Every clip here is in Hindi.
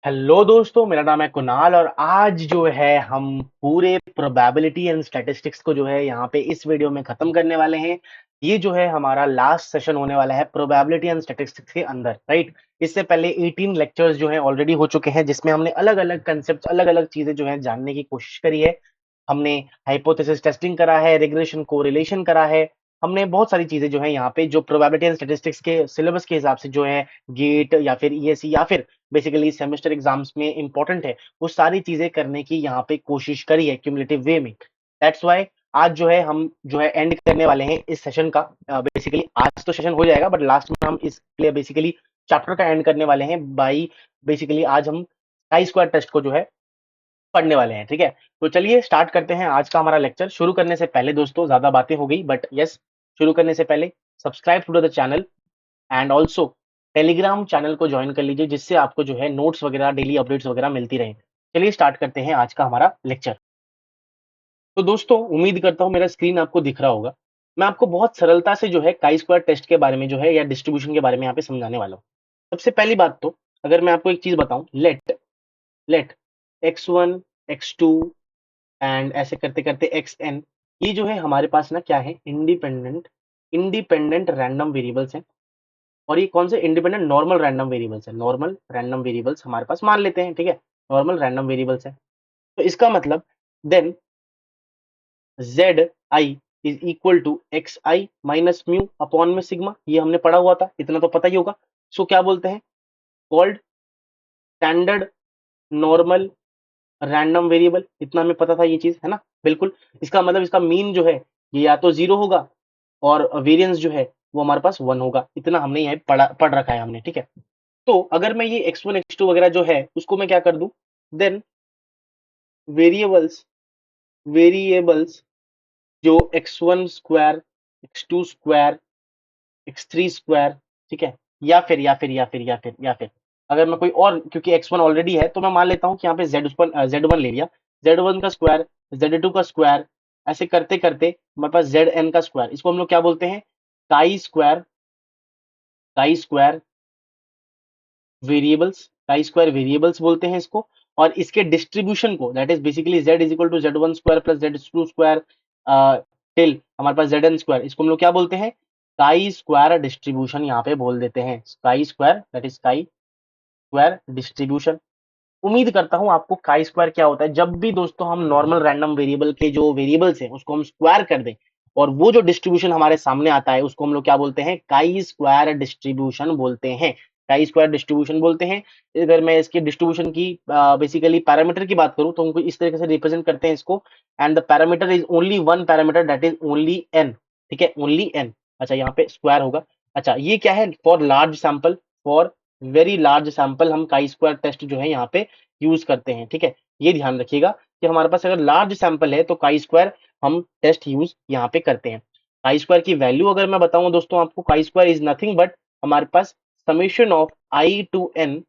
हेलो दोस्तों, मेरा नाम है कुणाल और आज जो है हम पूरे प्रोबेबिलिटी एंड स्टैटिस्टिक्स को जो है यहाँ पे इस वीडियो में खत्म करने वाले हैं। ये जो है हमारा लास्ट सेशन होने वाला है प्रोबेबिलिटी एंड स्टैटिस्टिक्स के अंदर, राइट। इससे पहले 18 लेक्चर्स जो है ऑलरेडी हो चुके हैं, जिसमें हमने अलग अलग कंसेप्ट, अलग अलग चीजें जो है जानने की कोशिश करी है। हमने हाइपोथेसिस टेस्टिंग करा है, रिग्रेशन कोरिलेशन करा है। हमने बहुत सारी चीजें जो है यहाँ पे जो प्रोबेबिलिटी एंड स्टैटिस्टिक्स के सिलेबस के हिसाब से जो है गेट या फिर ईएससी या फिर बेसिकली सेमेस्टर एग्जाम्स में इंपॉर्टेंट है, वो सारी चीजें करने की यहाँ पे कोशिश करी है क्यूमुलेटिव वे में। दैट्स व्हाई आज जो है हम जो है एंड करने वाले हैं इस सेशन का। बेसिकली आज तो सेशन हो जाएगा, बट लास्ट में हम इसके बेसिकली चैप्टर का एंड करने वाले हैं बाई बेसिकली आज हम आई स्क्वायर टेस्ट को जो है पढ़ने वाले हैं, ठीक है। तो चलिए स्टार्ट करते हैं आज का हमारा लेक्चर। शुरू करने से पहले दोस्तों, ज्यादा बातें हो गई, बट यस, शुरू करने से पहले subscribe to the channel and also Telegram channel को ज्वाइन कर लीजिए, जिससे आपको जो है नोट्स वगैरह, डेली अपडेट्स वगैरह मिलती रहे। चलिए स्टार्ट करते हैं आज का हमारा लेक्चर। तो दोस्तों, उम्मीद करता हूं मेरा स्क्रीन आपको दिख रहा होगा। मैं आपको बहुत सरलता से जो है काई स्क्वायर टेस्ट के बारे में जो है या डिस्ट्रीब्यूशन के बारे में यहाँ पे समझाने वाला हूँ। सबसे पहली बात तो अगर मैं आपको एक चीज बताऊं, late late x1 x2 and ऐसे करते करते xn, ये जो है हमारे पास ना क्या है, इंडिपेंडेंट इंडिपेंडेंट रैंडम वेरिएबल्स हैं। और ये कौन से इंडिपेंडेंट नॉर्मल रैंडम वेरिएबल्स है, नॉर्मल रैंडम वेरिएबल्स हमारे पास मान लेते हैं, ठीक है। नॉर्मल रैंडम वेरिएबल्स है, तो इसका मतलब then Z I is equal to X I minus mu upon में सिग्मा। ये हमने पढ़ा हुआ था, इतना तो पता ही होगा। सो क्या बोलते हैं, called standard normal random variable. इतना हमें पता था, ये चीज है ना, बिल्कुल। इसका मतलब इसका मीन जो है ये या तो जीरो होगा और वेरिएंस जो है वो हमारे पास वन होगा। इतना हमने यहाँ पढ़ रखा है हमने, ठीक है। तो अगर मैं ये x1 x2 वगैरह जो है उसको मैं क्या कर दूं, देन वेरिएबल्स वेरिएबल्स जो x1 square, x2 square, x3 square, ठीक है। या फिर अगर मैं कोई और, क्योंकि x1 ऑलरेडी है तो मैं मान लेता हूं कि यहाँ पे z1 ले लिया, z1 का स्क्वायर, z2 का स्क्वायर, ऐसे करते करते हमारे पास zn का स्क्वायर। इसको हम लोग क्या बोलते हैं, काई स्क्वायर वेरिएबल्स बोलते हैं इसको। और इसके डिस्ट्रीब्यूशन को, that is basically z is equal to z1 square plus z2 square till हमारे पास zn स्क्वायर, इसको हम लोग क्या बोलते हैं, काई स्क्वायर डिस्ट्रीब्यूशन यहाँ पे बोल देते हैं। Chi square, that is chi square distribution. उम्मीद करता हूं आपको काई स्क्वायर क्या होता है। जब भी दोस्तों हम नॉर्मल रैंडम वेरिएबल के जो वेरिएबल्स हैं उसको हम स्क्वायर कर दें और वो जो डिस्ट्रीब्यूशन हमारे सामने आता है उसको हम लोग क्या बोलते हैं, काई स्क्वायर डिस्ट्रीब्यूशन बोलते हैं। काई स्क्वायर डिस्ट्रीब्यूशन बोलते हैं। अगर मैं इसके डिस्ट्रीब्यूशन की बेसिकली पैरामीटर की बात करूं तो हमको इस तरीके से रिप्रेजेंट करते हैं इसको, and the parameter is only one parameter, that is only an, ठीक है, ओनली एन। अच्छा, यहाँ पे स्क्वायर होगा। अच्छा, ये क्या है, for large sample, for very large sample हम काई स्क्वायर टेस्ट जो है यहाँ पे यूज करते हैं, ठीक है। ये ध्यान रखिएगा कि हमारे पास अगर लार्ज सैंपल है तो काई स्क्वायर हम टेस्ट यूज यहाँ पे करते हैं। काई स्क्वायर की वैल्यू अगर मैं बताऊं दोस्तों आपको, काई स्क्वायर इज नथिंग बट हमारे पास summation of i to n,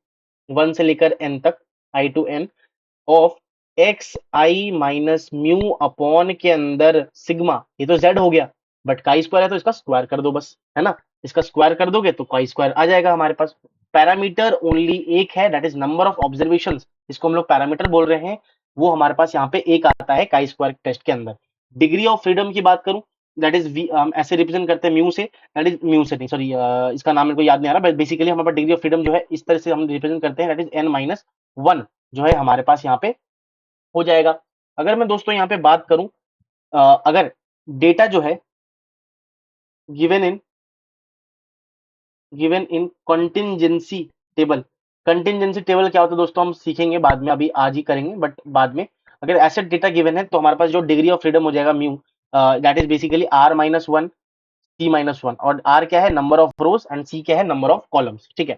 one से लेकर एन तक, i to n of x I minus mu upon के अंदर सिग्मा। ये तो जेड हो गया, बट काई स्क्वायर है तो इसका स्क्वायर कर दो बस, है ना। इसका स्क्वायर कर दोगे तो काई स्क्वायर आ जाएगा हमारे पास। पैरामीटर ओनली एक है, that is number of observation, इसको हम लोग पैरामीटर बोल रहे हैं। वो हमारे पास यहाँ पे एक आता है काई स्क्वायर टेस्ट के अंदर। डिग्री ऑफ फ्रीडम की बात करूं, दैट इज हम ऐसे रिप्रेजेंट करते हैं म्यू से, दैट इज म्यू से नहीं, सॉरी, इसका नाम मेरे को याद नहीं आ रहा, बट बेसिकली हमारे पास डिग्री ऑफ फ्रीडम जो है इस तरह से हम रिप्रेजेंट करते हैं, that is an minus one जो है हमारे पास यहाँ पे हो जाएगा। अगर मैं दोस्तों यहाँ पे बात करूं, अगर डेटा जो है given in contingency table. Contingency table क्या होता है दोस्तों, हम सीखेंगे बाद में, अभी आज ही करेंगे बट बाद में। अगर एसेट डेटा गिवन है तो हमारे पास जो डिग्री ऑफ फ्रीडम हो जाएगा mu, that is basically R minus one, C minus one. और आर क्या है, number of rows, and C क्या है, नंबर ऑफ कॉलम्स, ठीक है।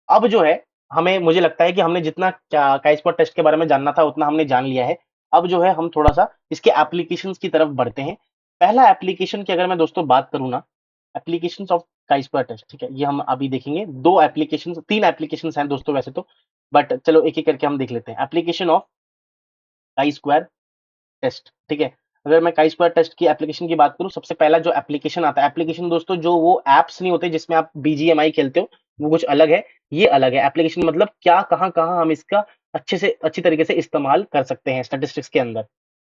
अब जो है हमें, मुझे लगता है कि हमने जितना काई स्क्वायर टेस्ट के बारे में जानना था उतना हमने जान लिया है। अब जो है हम थोड़ा सा इसके एप्लीकेशंस की तरफ बढ़ते हैं। पहला एप्लीकेशन की अगर मैं दोस्तों बात करूं ना, applications of chi square test, ठीक है, ये हम अभी देखेंगे। दो एप्लीकेशन, तीन एप्लीकेशन हैं दोस्तों वैसे तो, बट चलो एक एक करके हम देख लेते हैं। Application of chi square test, ठीक है। अगर मैं काई स्क्वायर टेस्ट की एप्लीकेशन की बात करूं, सबसे पहला जो एप्लीकेशन आता है, एप्लीकेशन दोस्तों जो वो एप्स नहीं होते जिसमें आप बीजीएमआई खेलते हो, वो कुछ अलग है। ये अलग है। एप्लीकेशन मतलब क्या, कहाँ कहाँ हम इसका अच्छी तरीके से इस्तेमाल कर सकते हैं स्टैटिस्टिक्स के अंदर।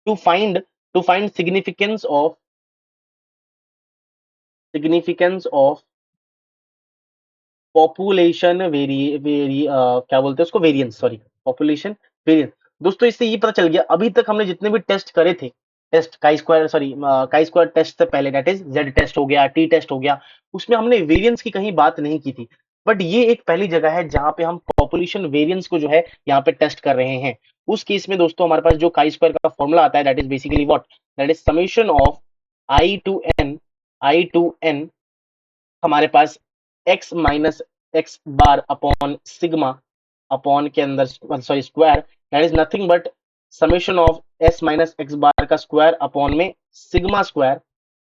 To find to find significance of population क्या बोलते हैं उसको, वेरिएंस, सॉरी, पॉपुलेशन वेरिएंस। दोस्तों इससे ये पता चल गया, अभी तक हमने जितने भी टेस्ट करे थे, test chi square, sorry chi square test से पहले, दैट इज जेड टेस्ट हो गया, टी टेस्ट हो गया, उसमें हमने वेरिएंस की कहीं बात नहीं की थी। बट ये एक पहली जगह है जहां पे हम पॉपुलेशन वेरिएंस को जो है यहाँ पे टेस्ट कर रहे हैं। उस केस में दोस्तों हमारे पास जो काई स्क्वायर का फॉर्मूला आता है, that is basically what, that is summation of i to n हमारे पास x minus x bar upon sigma upon के अंदर, sorry, square, that is nothing but summation of s minus x bar का स्क्वायर अपॉन में sigma square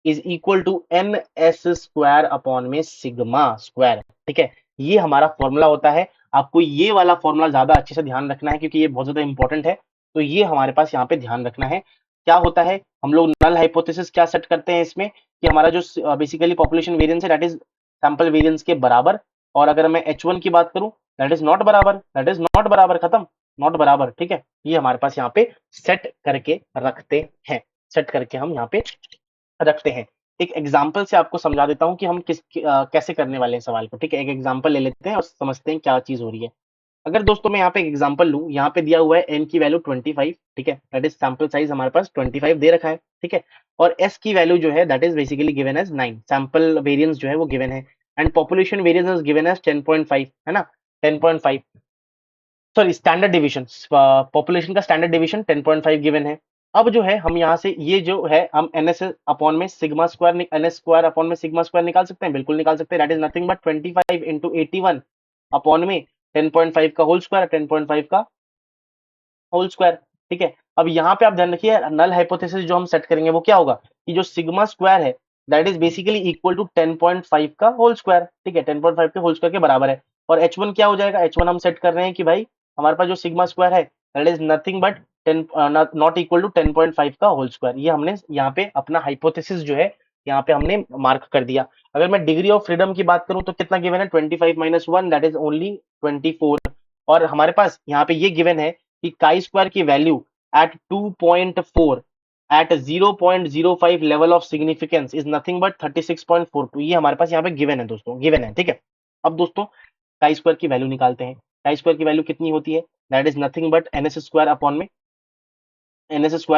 is equal to n S square upon में सिग्मा स्क्वायर। ठीक है, ये हमारा फॉर्मूला होता है। आपको ये वाला फॉर्मूला ज्यादा अच्छे से ध्यान रखना है क्योंकि ये बहुत ज्यादा इंपॉर्टेंट है। तो ये हमारे पास यहाँ पे ध्यान रखना है। क्या होता है, हम लोग नल हाइपोथेसिस क्या सेट करते हैं इसमें, कि हमारा जो बेसिकली पॉपुलेशन वेरिएंस है दैट इज सैंपल वेरिएंस के बराबर। और अगर मैं H1 की बात करूं, दैट इज नॉट बराबर, दैट इज नॉट बराबर, खत्म, नॉट बराबर। ठीक है, ये हमारे पास यहाँ पे सेट करके रखते हैं, सेट करके हम यहाँ पे रखते हैं। एक एग्जाम्पल से आपको समझा देता हूं कि हम कैसे करने वाले हैं सवाल को। ठीक है, एक एग्जाम्पल ले लेते हैं और समझते हैं क्या चीज हो रही है। अगर दोस्तों मैं यहाँ पे एक एग्जांपल लूं, यहाँ पे दिया हुआ है n की वैल्यू 25, ठीक है, दैट इज सैंपल साइज हमारे पास 25 दे रखा है। ठीक है, और s की वैल्यू जो है that is basically given as 9, sample variance जो है वो गिवन है, and population variance is given as 10.5, है ना, 10.5, सॉरी स्टैंडर्ड डिवीजन, पॉपुलेशन का स्टैंडर्ड डिवीजन 10.5 गिवन है। अब जो है हम यहाँ से ये जो है हम एन एस अपॉन में sigma square, N S square upon में सिग्मा स्क्वायर निकाल सकते हैं, बिल्कुल निकाल सकते हैं। That is nothing but 25 into 81 upon में 10.5 का होल स्क्वायर, 10.5 का होल स्क्वायर। ठीक है, अब यहाँ पे आप ध्यान रखिए, नल हाइपोथेसिस जो हम सेट करेंगे वो क्या होगा, कि जो सिग्मा स्क्वायर है that is basically equal to 10.5 का होल स्क्वायर। ठीक है, 10.5 के होल स्क्वायर के बराबर है। और H1 क्या हो जाएगा, H1 हम सेट कर रहे हैं कि भाई हमारे पास जो सिग्मा स्क्वायर है that is nothing but 10 not equal to 10.5 का होल स्क्वायर। ये हमने यहाँ पे अपना हाइपोथेसिस जो है यहाँ पे हमने मार्क कर दिया। अगर मैं डिग्री ऑफ फ्रीडम की बात करूं तो कितना गिवन है, 25 माइनस 1 दैट इज ओनली 24। और हमारे पास यहाँ पे ये गिवन है कि काई स्क्वायर की value at 2.4 at 0.05 level of significance is nothing but 36.42। ये हमारे पास यहाँ पे गिवन है दोस्तों, गिवन है। ठीक है, अब दोस्तों काई स्क्वायर की वैल्यू निकालते हैं। काई स्क्वायर की वैल्यू कितनी होती है, that is nothing but N S square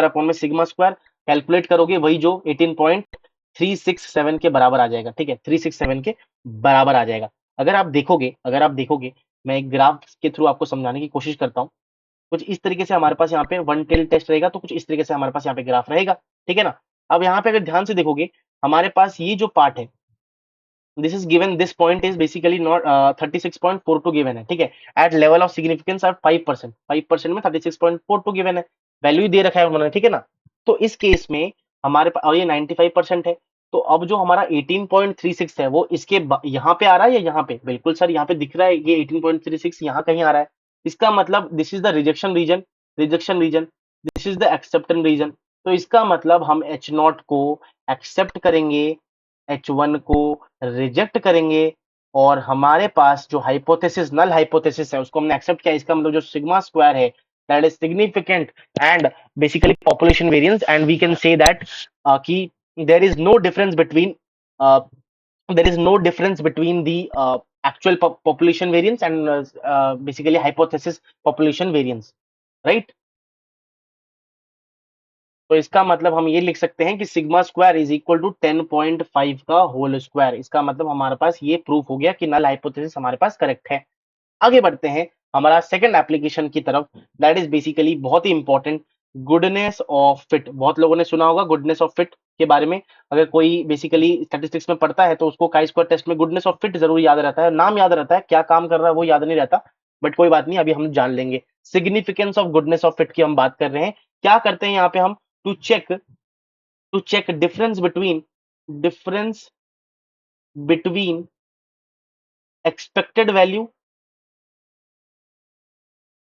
upon में सिग्मा स्क्वायर। कैलकुलेट करोगे वही जो 18.367 के बराबर आ जाएगा। ठीक है, 367 के बराबर आ जाएगा। अगर आप देखोगे मैं एक ग्राफ के थ्रू आपको समझाने की कोशिश करता हूँ। कुछ इस तरीके से हमारे पास यहाँ पे वन टेल टेस्ट रहेगा, तो कुछ इस तरीके से हमारे पास यहाँ पे ग्राफ रहेगा। ठीक है ना, अब यहाँ पे अगर ध्यान से देखोगे हमारे पास ये जो पार्ट है, this is given, this point is basically not 36.42 given है। ठीक है, at level of significance of 5%, 5% में 36.42 गिवन है, वैल्यू दे रखा है उन्होंने। ठीक है ना, तो इस केस में हमारे पास, और ये 95% है, तो अब जो हमारा 18.36 है वो इसके यहाँ पे आ रहा है या यहाँ पे, बिल्कुल सर यहाँ पे दिख रहा है, ये 18.36 यहाँ कहीं आ रहा है। इसका मतलब this is the rejection region, rejection region, this is the acceptance region. तो इसका मतलब हम H0 को एक्सेप्ट करेंगे, H1 को रिजेक्ट करेंगे, और हमारे पास जो हाइपोथेसिस, नल हाइपोथेसिस है उसको हमने एक्सेप्ट किया। इसका मतलब जो सिग्मा स्क्वायर है that is significant and basically population variance, and we can say that कि there is no difference between uh, there is no difference between the actual population variance and basically hypothesis population variance, right? तो इसका मतलब हम ये लिख सकते हैं कि sigma square is equal to 10.5 का होल स्क्वायर। इसका मतलब हमारे पास ये प्रूफ हो गया कि नल हाइपोथेसिस हमारे पास करेक्ट है। आगे बढ़ते हैं हमारा सेकंड एप्लीकेशन की तरफ, दैट इज बेसिकली बहुत ही इंपॉर्टेंट, गुडनेस ऑफ फिट। बहुत लोगों ने सुना होगा गुडनेस ऑफ फिट के बारे में। अगर कोई बेसिकली स्टैटिस्टिक्स में पढ़ता है तो उसको काई स्क्वायर टेस्ट में गुडनेस ऑफ फिट जरूर याद रहता है, नाम याद रहता है, क्या काम कर रहा है वो याद नहीं रहता, बट कोई बात नहीं, अभी हम जान लेंगे। Significance of goodness of fit की हम बात कर रहे हैं। क्या करते हैं यहाँ पे हम, to check difference between expected value,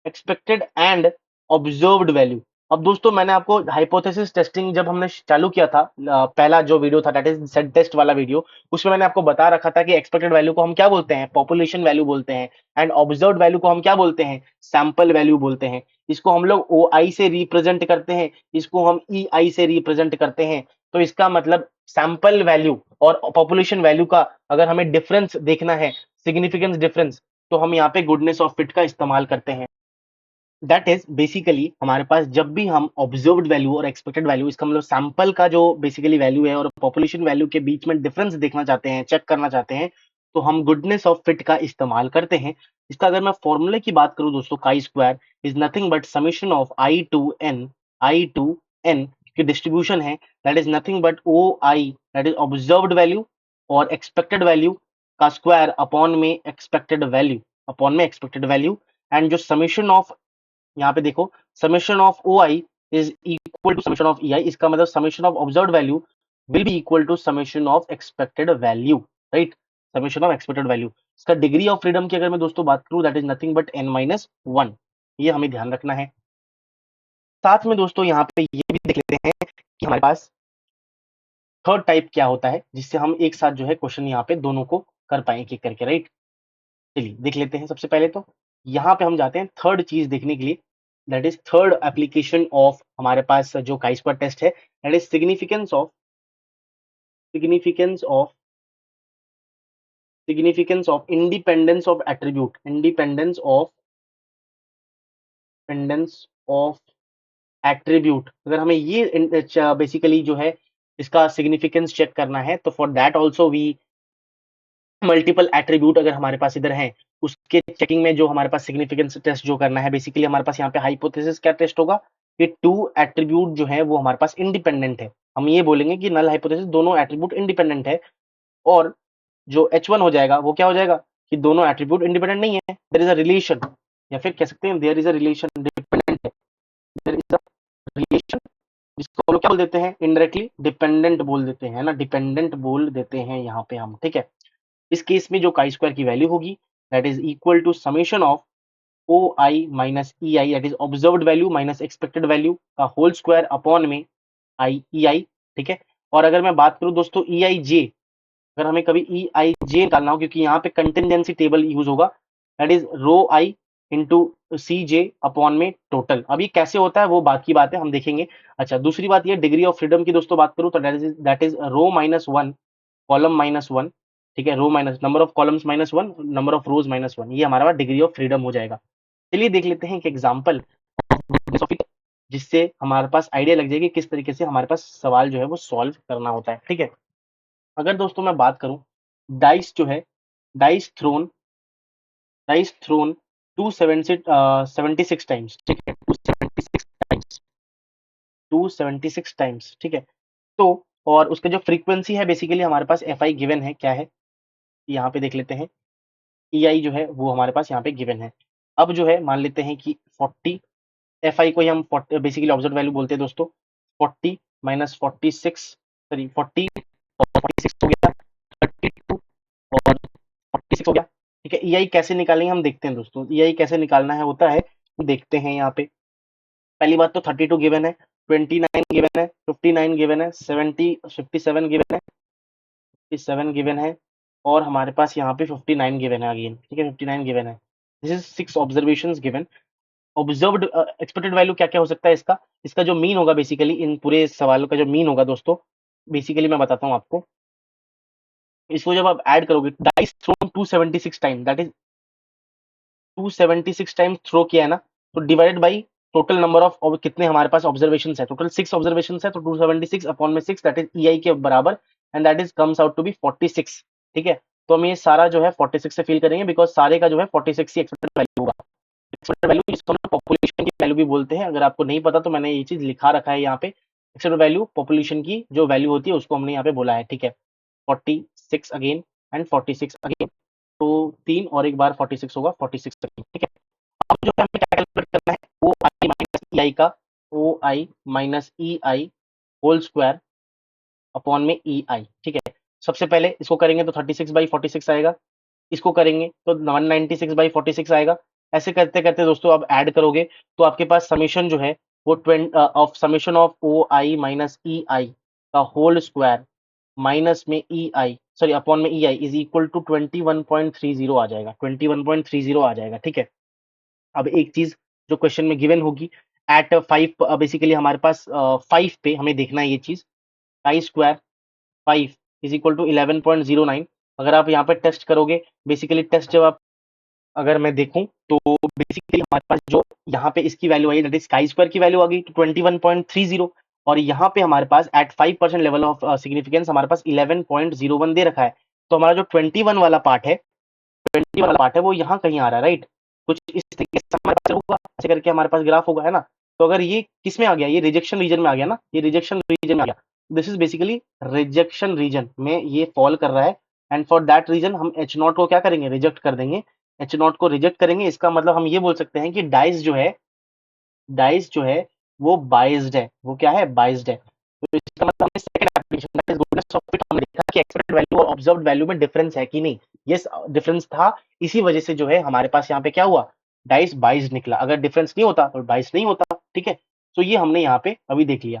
expected and observed value, अब दोस्तों मैंने आपको हाइपोथेसिस टेस्टिंग जब हमने चालू किया था, पहला जो वीडियो था दैट इज सेट टेस्ट वाला वीडियो, उसमें मैंने आपको बता रखा था कि एक्सपेक्टेड वैल्यू को हम क्या बोलते हैं, पॉपुलेशन वैल्यू बोलते हैं, एंड ऑब्जर्व्ड वैल्यू को हम क्या बोलते हैं, सैंपल वैल्यू बोलते हैं। इसको हम लोग ओ आई से रिप्रेजेंट करते हैं, इसको हम ई आई से रिप्रेजेंट करते हैं। तो इसका मतलब सैंपल वैल्यू और पॉपुलेशन वैल्यू का अगर हमें डिफरेंस देखना है, सिग्निफिकेंस डिफरेंस, तो हम यहाँ पे गुडनेस ऑफ फिट का इस्तेमाल करते हैं। दैट इज बेसिकली हमारे पास जब भी हम ऑब्जर्व्ड वैल्यू और एक्सपेक्टेड वैल्यू, इसका मतलब सैंपल का जो बेसिकली वैल्यू है और पॉपुलेशन वैल्यू के बीच में डिफरेंस देखना चाहते हैं, चेक करना चाहते हैं, तो हम गुडनेस ऑफ फिट का इस्तेमाल करते हैं। इसका अगर मैं फॉर्मूले की बात करूं दोस्तों, chi square is nothing but summation of i to n की डिस्ट्रीब्यूशन है, that is nothing but o i, that is observed value और एक्सपेक्टेड वैल्यू का स्क्वायर अपॉन में एक्सपेक्टेड वैल्यू। एंड जो समेशन ऑफ, यहाँ पे देखो, summation of O i is equal to summation of e i, इसका मतलब summation of observed value will be equal to summation of expected value, right, summation of expected value. इसका डिग्री ऑफ फ्रीडम की अगर मैं दोस्तों बात करूं, that is nothing but n minus one, ये हमें ध्यान रखना है। साथ में दोस्तों यहाँ पे ये भी देख लेते हैं कि हमारे पास थर्ड टाइप क्या होता है, जिससे हम एक साथ जो है क्वेश्चन यहाँ पे दोनों को कर पाए एक एक करके, राइट। चलिए देख लेते हैं। सबसे पहले तो यहाँ पे हम जाते हैं थर्ड चीज देखने के लिए, that is third application of हमारे पास जो काई स्क्वायर टेस्ट है, that is significance of independence of attribute, independence of attribute. अगर हमें ये बेसिकली जो है इसका सिग्निफिकेंस चेक करना है, तो for that also we multiple attribute अगर हमारे पास इधर हैं, उसके चेकिंग में जो हमारे पास सिग्निफिकेंस टेस्ट जो करना है, बेसिकली हमारे पास यहाँ पे हाइपोथेसिस क्या टेस्ट होगा कि टू एट्रीब्यूट जो है वो हमारे पास इंडिपेंडेंट है। हम ये बोलेंगे कि नल हाइपोथेसिस दोनों एट्रीब्यूट इंडिपेंडेंट है, और जो H1 हो जाएगा वो क्या हो जाएगा कि दोनों एट्रीब्यूट इंडिपेंडेंट नहीं है, देयर इज अ रिलेशन, या फिर कह सकते हैं there is a relation, dependent है, देयर इज अ रिलेशन, जिसको हम लोग क्या बोल देते हैं, इनडायरेक्टली डिपेंडेंट बोल देते हैं ना, डिपेंडेंट बोल देते हैं यहाँ पे हम, ठीक है। इस केस में जो काई स्क्वायर की वैल्यू होगी that is equal to summation of O I minus E I, that is observed value minus expected value का होल स्क्वायर अपॉन में आई ई आई, ठीक है। और अगर मैं बात करूं दोस्तों ई आई जे, अगर हमें कभी ई आई जे निकालना हो, क्योंकि यहाँ पे कंटिजेंसी टेबल यूज होगा, that is row I into C J upon में टोटल। अब ये कैसे होता है वो बात की बात है, हम देखेंगे। अच्छा, दूसरी बात ये डिग्री ऑफ फ्रीडम की दोस्तों बात करूं तो that is row minus one, column minus one, ठीक है, row minus number of columns minus one, number of rows minus one, ये हमारा डिग्री ऑफ फ्रीडम हो जाएगा। चलिए देख लेते हैं एक एग्जांपल जिससे हमारे पास आइडिया लग जाएगी किस तरीके से हमारे पास सवाल जो है वो सॉल्व करना होता है, ठीक है। अगर दोस्तों मैं बात करूं, डाइस जो है, dice thrown dice thrown 276 times, ठीक है, 276 टाइम्स, ठीक है। तो और उसका जो फ्रीक्वेंसी है बेसिकली हमारे पास एफ आई गिवन है, क्या है यहाँ पे देख लेते हैं। ई आई जो है वो हमारे पास यहाँ पे गिवन है। अब जो है मान लेते हैं कि 40, एफ आई को ही हम बेसिकली ऑब्जर्व वैल्यू बोलते हैं दोस्तों, 40 माइनस 46, सॉरी 40 और 46 हो गया, 32 और 46 हो गया, ठीक है। ई आई कैसे निकालेंगे हम देखते हैं दोस्तों, ई आई कैसे निकालना है होता है, देखते हैं यहाँ पे। पहली बात तो 32 गिवन है, 29 गिवन है, 59 गिवन है, 70 57 गिवन है, 57 गिवन है, और हमारे पास यहाँ पे 59 गिवन है अगेन, ठीक है, 59 गिवन है। This is 6 observations given. Observed expected value क्या क्या हो सकता है इसका, इसका जो मीन होगा बेसिकली इन पूरे सवालों का जो मीन होगा दोस्तों, बेसिकली मैं बताता हूँ आपको। इसको जब आप ऐड करोगे, dice thrown 276 time, that is 276 time throw किया है ना, तो divided by total number of कितने हमारे पास ऑब्जर्वेशन है, टोटल 6 ऑब्जर्वेशन है, तो 276 अपॉन में 6 दैट इज ई आई के बराबर, and that is comes out to be 46, ठीक है। तो हम ये सारा जो है 46 से फिल करेंगे, बिकॉज सारे का जो है 46 ही एक्सपेक्टेड वैल्यू होगा। एक्सपेक्टेड वैल्यू जिसको हम पॉपुलेशन की वैल्यू भी बोलते हैं, अगर आपको नहीं पता तो मैंने ये चीज लिखा रखा है यहाँ पे। एक्सपेक्टेड वैल्यू पॉपुलेशन की जो वैल्यू होती है उसको हमने यहाँ पे बोला है, ठीक है। 46 अगेन एंड 46 अगेन, तो 3 और एक बार 46 होगा, 46 अगेन, ठीक है। अब जो है हमें क्या कैलकुलेट करना है, ओ आई माइनस ई आई का, ओ आई माइनस ई आई होल स्क्वायर अपॉन में ई आई, ठीक है। सबसे पहले इसको करेंगे तो 36/46 आएगा, इसको करेंगे तो 196/46 आएगा। ऐसे करते करते दोस्तों अब ऐड करोगे तो आपके पास समीशन जो है वो of summation of O I minus E i का होल स्क्वायर माइनस में ई आई, सॉरी अपॉन में ई आई इज इक्वल टू 21.30 आ जाएगा, 21.30 आ जाएगा, ठीक है। अब एक चीज जो क्वेश्चन में गिवन होगी एट 5, बेसिकली हमारे पास 5 पे हमें देखना है ये चीज, आई स्क्वायर 5 इज इक्वल टू 11.09। अगर आप यहाँ पे टेस्ट करोगे, बेसिकली टेस्ट जब आप, अगर मैं देखूं तो बेसिकली हमारे पास जो यहाँ पे इसकी वैल्यू आई दैट इज काई स्क्वायर की वैल्यू आ गई 21.30, और यहाँ पे हमारे पास एट 5% लेवल ऑफ सिग्निफिकेंस हमारे पास 11.01 दे रखा है। तो हमारा जो 21 वाला पार्ट है, 20 वाला पार्ट है वो यहाँ कहीं आ रहा है, राइट। कुछ इस तरीके से हमारे पास होगा, ऐसे करके हमारे पास ग्राफ होगा, है ना। तो अगर ये किस में आ गया, ये रिजेक्शन रीजन में आ गया ना, ये रिजेक्शन रीजन में आ गया, this is basically rejection region में ये फॉल कर रहा है। एंड फॉर दैट रीजन हम एच नॉट को क्या करेंगे, रिजेक्ट कर देंगे। एच नॉट को रिजेक्ट करेंगे, इसका मतलब हम ये बोल सकते हैं कि डाइस जो है वो बाइज्ड है, वो क्या है, बाइज्ड है। तो इसका मतलब हमने second application that is goodness of fit, हमने देखा कि एक्सपेक्टेड वैल्यू और ऑब्जर्व्ड वैल्यू में डिफरेंस है कि नहीं। यस, डिफरेंस था, इसी वजह से जो है हमारे पास यहाँ पे क्या हुआ, डाइस बाइज्ड निकला। अगर डिफरेंस नहीं होता तो डाइस नहीं होता, ठीक है। तो ये हमने यहाँ पे अभी देख लिया।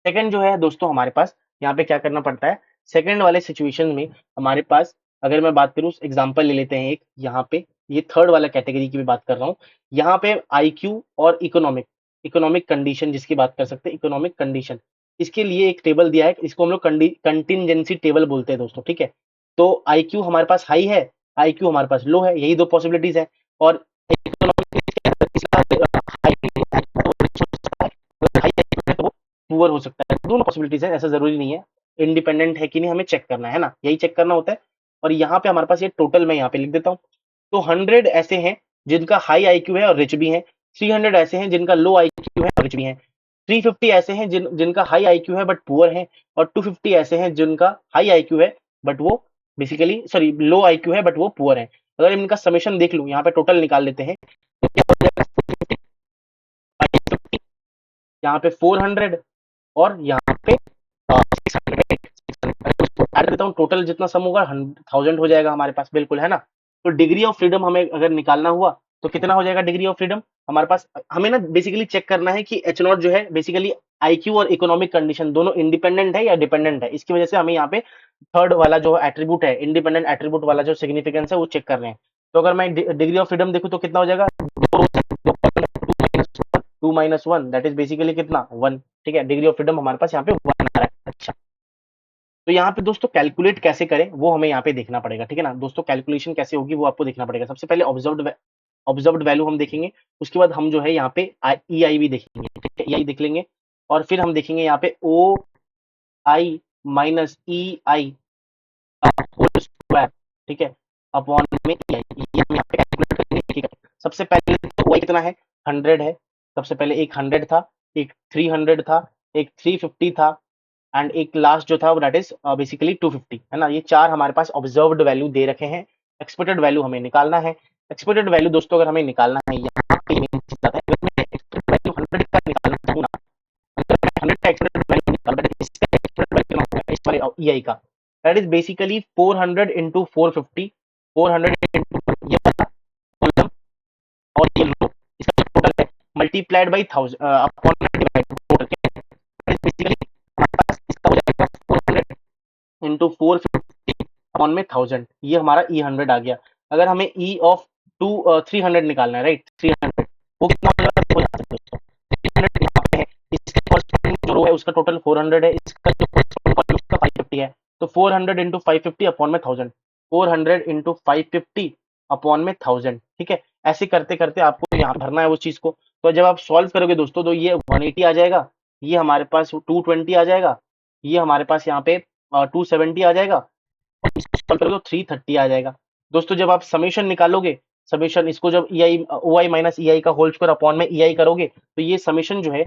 सेकंड जो है दोस्तों हमारे पास यहाँ पे क्या करना पड़ता है, सेकंड वाले सिचुएशन में हमारे पास, अगर मैं बात करूँ एग्जांपल ले लेते हैं एक यहाँ पे, ये थर्ड वाला कैटेगरी की भी बात कर रहा हूँ। यहाँ पे आईक्यू और इकोनॉमिक, इकोनॉमिक कंडीशन जिसकी बात कर सकते हैं, इकोनॉमिक कंडीशन, इसके लिए एक टेबल दिया है, इसको हम लोग कंटिजेंसी टेबल बोलते हैं दोस्तों, ठीक है। तो आईक्यू हमारे पास हाई है, आईक्यू हमारे पास लो है, यही दो पॉसिबिलिटीज है। और पुअर हो सकता है, दोनों पॉसिबिलिटीज है, ऐसा जरूरी नहीं है। इंडिपेंडेंट है कि नहीं हमें चेक करना है ना, यही चेक करना होता है। और यहाँ पे हमारे पास ये टोटल मैं यहाँ पे लिख देता हूँ। तो 100 ऐसे हैं जिनका हाई आईक्यू है और रिच भी है, 300 ऐसे हैं जिनका लो आईक्यू है और रिच भी है, 350 ऐसे हैं जिनका हाई आईक्यू है बट पुअर है, और 250 ऐसे हैं जिनका हाई आईक्यू है बट वो बेसिकली, सॉरी लो आईक्यू है बट वो पुअर है। अगर इनका समेशन देख लूं, यहाँ पे टोटल निकाल लेते हैं, तो क्या हो जाएगा, 550, यहाँ पे 400 और यहाँ पे 600 ऐड करता हूँ, टोटल जितना सम होगा 1000 हो जाएगा हमारे पास, बिल्कुल, है ना। तो डिग्री ऑफ फ्रीडम हमें अगर निकालना हुआ तो कितना हो जाएगा डिग्री ऑफ फ्रीडम हमारे पास। हमें ना बेसिकली चेक करना है कि एच नॉट जो है बेसिकली आईक्यू और इकोनॉमिक कंडीशन दोनों इंडिपेंडेंट है या डिपेंडेंट है, इसकी वजह से हमें यहाँ पे थर्ड वाला जो एट्रीब्यूट है, इंडिपेंडेंट एट्रीब्यूट वाला जो सिग्निफिकेंस है वो चेक कर रहे हैं। तो अगर मैं डिग्री ऑफ फ्रीडम देखूँ तो कितना हो जाएगा, 2 - 1 दैट इज बेसिकली कितना, 1, ठीक है। डिग्री ऑफ फ्रीडम हमारे पास यहाँ पे 1 आ रहा है। अच्छा, तो यहाँ पे दोस्तों कैलकुलेट कैसे करें वो हमें यहाँ पे देखना पड़ेगा, ठीक है ना दोस्तों। कैलकुलेशन कैसे होगी वो आपको देखना पड़ेगा। सबसे पहले ऑब्जर्व्ड वैल्यू हम देखेंगे, उसके बाद हम जो है यहाँ पे ई आई भी देखेंगे, ठीक है, ई आई देख लेंगे। और फिर हम देखेंगे यहाँ पे ओ आई माइनस ई आई होल स्क्वायर, ठीक है, अपॉन में ई आई, ये हम यहाँ पे कैलकुलेट करेंगे, ठीक है। सबसे पहले तो वाई कितना है, 100 है। सबसे पहले एक 100 था, एक 300 था, एक 350 था, एंड एक लास्ट जो था वो दैट इज बेसिकली 250, है ना। ये चार हमारे पास ऑब्जर्व्ड वैल्यू दे रखे हैं। एक्सपेक्टेड वैल्यू हमें निकालना है। एक्सपेक्टेड वैल्यू दोस्तों अगर हमें निकालना है, यहाँ पे main चीज़ आता है, अगर मैं एक्सपेक्टेड वैल्यू 100 का निकालना चाहूँ ना, अगर मैं 100 का एक्सपेक्टेड वैल्यू निकाल, इसका एक्सपेक्टेड वैल्यू कितना होगा इस वाले ईआई का, that is basically 400 into 450, 400 into ये वाला कॉलम और ये लो, इसका जो टोटल है मल्टीप्लाइड बाई 1000 अपॉन में डिवाइड टोटल, बेसिकली हमारे पास इसका हो जाएगा 400 इंटू 450 अपॉन में 1000, ये हमारा ई 100 आ गया। अगर हमें ई ऑफ 300 निकालना है, राइट, 300 वो कितना हो जाएगा, देखो यहाँ से दोस्तों, 300 यहाँ पे है, इसके कॉरस्पॉन्डिंग जो रो है उसका टोटल 400 है, इसका जो कॉरस्पॉन्डिंग कॉलम उसका 550 है। तो 400 इंटू 550 अपॉन में 1000, 400 इंटू 550 अपॉन में 1000, ठीक है। ऐसे करते करते आपको यहाँ भरना है उस चीज को। तो जब आप सॉल्व करोगे दोस्तों तो ये 180 आ जाएगा, ये हमारे पास 220 आ जाएगा, ये हमारे पास यहाँ पे 270 आ जाएगा, और इसको सॉल्व करोगे तो 330 आ जाएगा। दोस्तों जब आप समेशन निकालोगे, समेशन इसको जब ई आई ओ आई माइनस ई आई का होल स्क्वायर अपॉन में ई आई करोगे तो ये समेशन जो है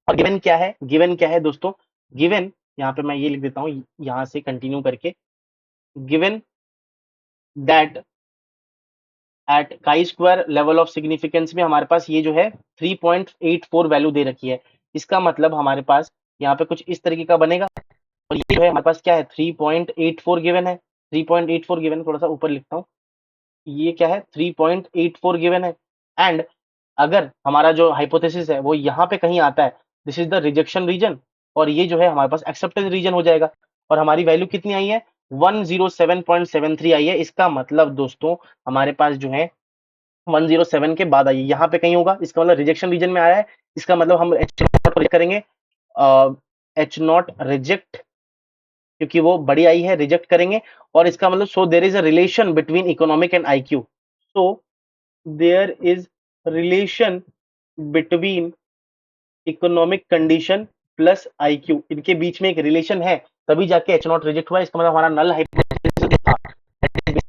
और गिवन क्या है, गिवन क्या है दोस्तों, गिवन यहाँ पे मैं ये लिख देता हूँ यहाँ से कंटिन्यू करके, given that at chi square level of significance में हमारे पास ये जो है 3.84 वैल्यू दे रखी है। इसका मतलब हमारे पास यहाँ पे कुछ इस तरीके का बनेगा, और ये जो है हमारे पास क्या है 3.84 गिवन है, 3.84 गिवन, थोड़ा सा ऊपर लिखता हूँ, ये क्या है 3.84 गिवन है। एंड अगर हमारा जो हाइपोथेसिस है वो यहाँ पे कहीं आता है, this is the rejection region, और ये जो है हमारे पास एक्सेप्टेंस रीजन हो जाएगा। और हमारी वैल्यू कितनी आई है, 107.73 आई है। इसका मतलब दोस्तों हमारे पास जो है 107 के बाद आई है, यहाँ पे कहीं होगा, इसका मतलब रिजेक्शन रीजन में आया है। इसका मतलब हम एच नॉट को करेंगे, एच नॉट रिजेक्ट, क्योंकि वो बड़ी आई है, रिजेक्ट करेंगे। और इसका मतलब so there is a relation between economic and IQ, so there is relation between economic condition plus IQ, इनके बीच में एक रिलेशन है, तभी जाके एच नॉट रिजेक्ट हुआ। इसका मतलब हमारा नल हाइपोथेसिस था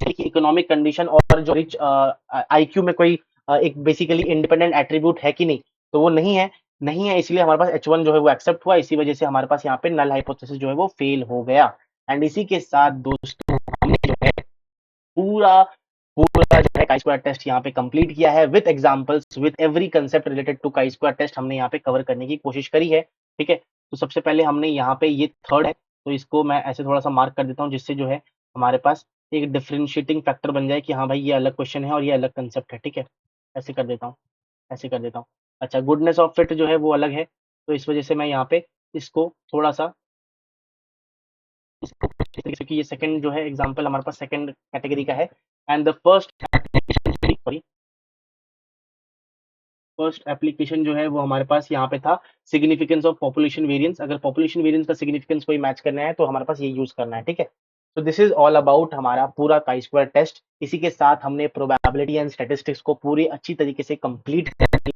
कि इकोनॉमिक कंडीशन और जो रिच आईक्यू में कोई एक बेसिकली इंडिपेंडेंट एट्रीब्यूट है कि नहीं, तो वो नहीं है, नहीं है, इसलिए हमारे पास H1 जो है वो एक्सेप्ट हुआ। इसी वजह से हमारे पास यहाँ पे नल हाइपोथेसिस जो है वो फेल हो गया। एंड इसी के साथ दोस्तों हमने जो है पूरा पूरा जो है chi-square टेस्ट यहाँ पे कंप्लीट किया है with examples, with every concept related to chi-square test हमने यहाँ पे कवर करने की कोशिश करी है। ठीक है, तो सबसे पहले हमने यहाँ पे ये थर्ड है, तो इसको मैं ऐसे थोड़ा सा मार्क कर देता हूँ, जिससे जो है हमारे पास एक डिफरेंशिएटिंग फैक्टर बन जाए कि हाँ भाई ये अलग क्वेश्चन है और ये अलग कंसेप्ट है। ठीक है, ऐसे कर देता हूँ, ऐसे कर देता हूँ। अच्छा, गुडनेस ऑफ फिट जो है वो अलग है, तो इस वजह से मैं यहाँ पे इसको थोड़ा सा क्योंकि ये सेकंड जो है एग्जांपल हमारे पास सेकंड कैटेगरी का है। एंड द फर्स्ट एप्लीकेशन जो है वो हमारे पास यहाँ पे था, सिग्निफिकेंस ऑफ पॉपुलेशन वेरिएंस। अगर पॉपुलेशन वेरिएंस का सिग्निफिकेंस कोई मैच करना है तो हमारे पास ये यूज करना है। ठीक है, तो दिस इज ऑल अबाउट हमारा पूरा chi-square टेस्ट। इसी के साथ हमने प्रोबेबिलिटी एंड स्टैटिस्टिक्स को पूरी अच्छी तरीके से कंप्लीट कर लिया।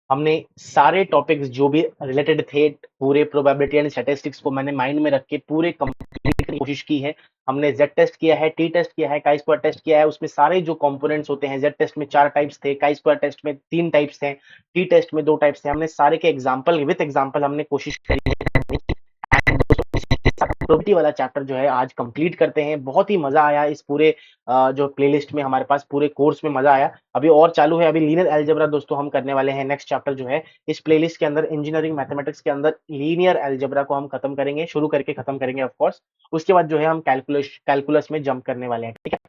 हमने सारे टॉपिक्स जो भी रिलेटेड थे पूरे प्रोबेबिलिटी एंड स्टैटिस्टिक्स को मैंने माइंड में रख के पूरे कंप्लीट करने की कोशिश की है। हमने जेड टेस्ट किया है, टी टेस्ट किया है, chi-square टेस्ट किया है, उसमें सारे जो कंपोनेंट्स होते हैं, जेड टेस्ट में 4 टाइप्स थे, chi-square टेस्ट में 3 टाइप्स थे, टी टेस्ट में 2 टाइप्स थे। हमने सारे के एग्जांपल विद एग्जांपल हमने कोशिश करी है करने की। एंड दोस्तों इसी के साथ प्रोबेबिलिटी वाला चैप्टर जो है आज कंप्लीट करते हैं। बहुत ही मजा आया इस पूरे जो प्लेलिस्ट में, हमारे पास पूरे कोर्स में मजा आया। अभी और चालू है, अभी लीनियर अलजेब्रा दोस्तों हम करने वाले हैं नेक्स्ट चैप्टर जो है इस प्लेलिस्ट के अंदर। इंजीनियरिंग मैथमेटिक्स के अंदर लीनियर अलजेब्रा को हम खत्म करेंगे, शुरू करके खत्म करेंगे ऑफ कोर्स। उसके बाद जो है हम कैलकुलस में जंप करने वाले हैं। ठीक है,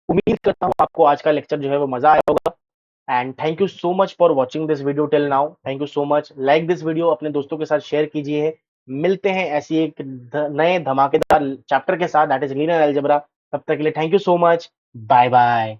उम्मीद करता हूँ आपको आज का लेक्चर जो है वो मजा आया होगा। And thank you so much for watching this video till now. Thank you so much, like this video, अपने दोस्तों के साथ शेयर कीजिए। मिलते हैं ऐसी एक नए धमाकेदार चैप्टर के साथ, दैट इज लीनियर अलजेब्रा। तब तक के लिए thank you so much, bye bye.